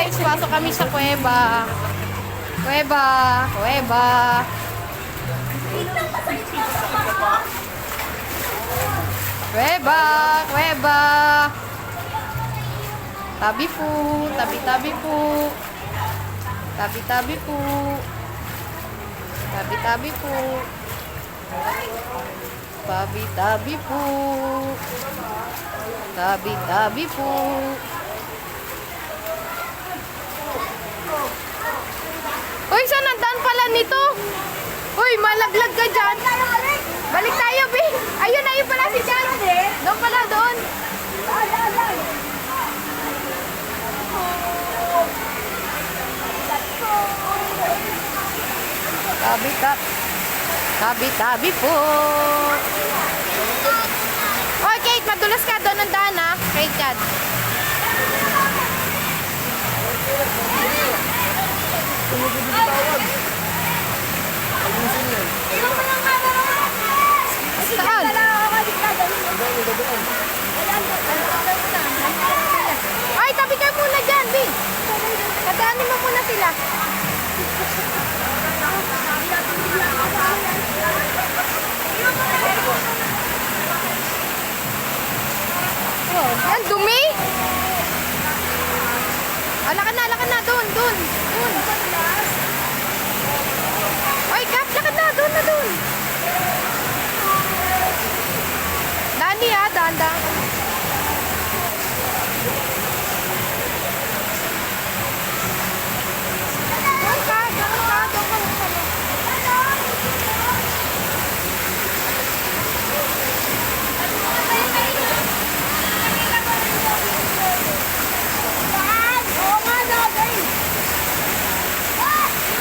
guys, pasok kami sa kuweba. Kuweba, kuweba. Kuweba, kuweba. Tabi po, tabi-tabi po. Tabi-tabi po. Tabi-tabi po. Tabi-tabi po. Tabi-tabi po. Uy, saan ang daan pala nito? Uy, malaglag ka dyan. Balik tayo, Bi. Ayun pala si Jan. Doon pala, doon. Tabi-tabi po. Oy, Kate, madulas ka doon ang daan, ha? Kate, Chad. Saan? Ay, tabi ka muna dyan, Bi. Kadaanin mo muna sila. Oh, yan, dumi. Lakad na, doon. Oy, Kap, lakad na, doon. Dani, ha, dahan-dahan. Doon ka.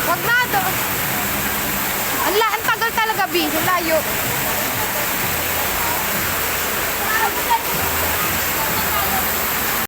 Wag na, doon. Ang tagal talaga, Bi. Ang layo.